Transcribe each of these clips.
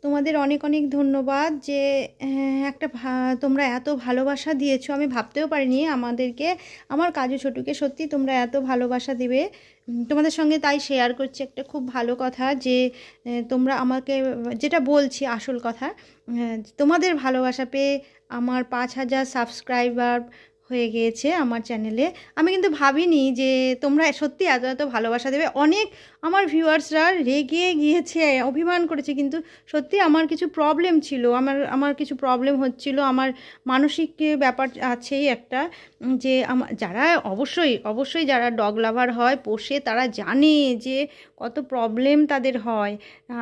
তোমাদের অনেক অনেক ধন্যবাদ যে তোমরা এত ভালোবাসা দিয়েছো। আমি ভাবতেও পারিনি আমাদেরকে, আমার কাজু ছোটুকে সত্যি তোমরা এত ভালোবাসা দিবে। তোমাদের সঙ্গে তাই শেয়ার করছি একটা খুব ভালো কথা যে তোমরা আমাকে, যেটা বলছি আসল কথা, তোমাদের ভালোবাসা পেয়ে আমার 5,000 সাবস্ক্রাইবার হয়ে গিয়েছে আমার চ্যানেলে। আমি কিন্তু ভাবিনি যে তোমরা সত্যি এত এত ভালোবাসা দেবে। অনেক আমার ভিউয়ার্সরা রেগে গিয়েছে, অভিমান করেছে, কিন্তু সত্যি আমার কিছু প্রবলেম ছিল, আমার কিছু প্রবলেম হচ্ছিল, আমার মানসিক ব্যাপার আছেই একটা, যে যারা অবশ্যই অবশ্যই যারা ডগ লাভার হয়, পোষে, তারা জানে যে কত প্রবলেম তাদের হয়।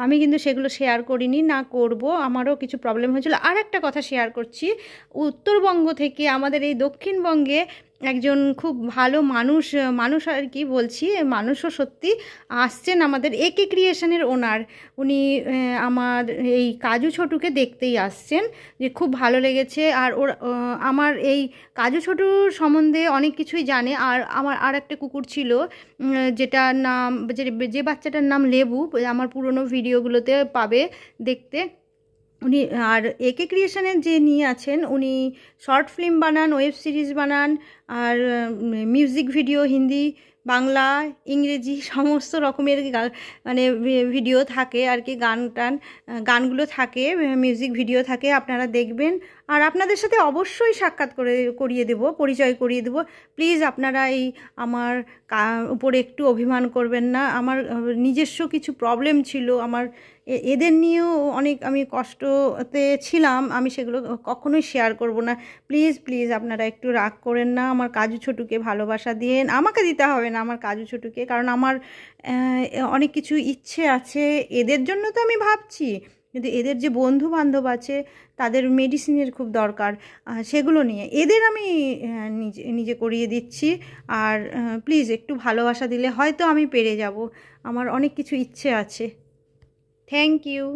আমি কিন্তু সেগুলো শেয়ার করিনি, না করব। আমারও কিছু প্রবলেম হয়েছিল। আর একটা কথা শেয়ার করছি, উত্তরবঙ্গ থেকে আমাদের এই দক্ষিণবঙ্গে একজন খুব ভালো মানুষ আর কি বলছি, মানুষও সত্যি আসছেন, আমাদের একে ক্রিয়েশনের ওনার। উনি আমার এই কাজু ছোটুকে দেখতেই আসছেন, যে খুব ভালো লেগেছে। আর আমার এই কাজু ছোটুর সম্বন্ধে অনেক কিছুই জানে। আর আমার আর একটা কুকুর ছিল, যেটার নাম, যে বাচ্চাটার নাম লেবু, আমার পুরনো ভিডিওগুলোতে পাবে দেখতে। উনি আর একে ক্রিয়েশনের যে নিয়ে আছেন, উনি শর্ট ফিল্ম বানান, ওয়েব সিরিজ বানান, আর মিউজিক ভিডিও হিন্দি, বাংলা, ইংরেজি সমস্ত রকমের মানে ভিডিও থাকে আর কি, গানগুলো থাকে, মিউজিক ভিডিও থাকে, আপনারা দেখবেন। আর আপনাদের সাথে অবশ্যই সাক্ষাৎ করিয়ে দেব, পরিচয় করিয়ে দেব। প্লিজ আপনারা এই আমার উপরে একটু অভিমান করবেন না। আমার নিজস্ব কিছু প্রবলেম ছিল, আমার এদের নিয়েও অনেক আমি কষ্টতে ছিলাম, আমি সেগুলো কখনোই শেয়ার করব না। প্লিজ প্লিজ আপনারা একটু রাগ করেন না, আমার কাজু ছোটুকে ভালোবাসা দিয়েন। আমাকে দিতে হবে না, আমার কাজু ছোটুকে, কারণ আমার অনেক কিছু ইচ্ছে আছে এদের জন্য, তো আমি ভাবছি। কিন্তু এদের যে বন্ধু বান্ধব আছে, তাদের মেডিসিনের খুব দরকার, সেগুলো নিয়ে এদের আমি নিজে নিজে করিয়ে দিচ্ছি। আর প্লিজ একটু ভালোবাসা দিলে হয়তো আমি পেরে যাব। আমার অনেক কিছু ইচ্ছে আছে। Thank you.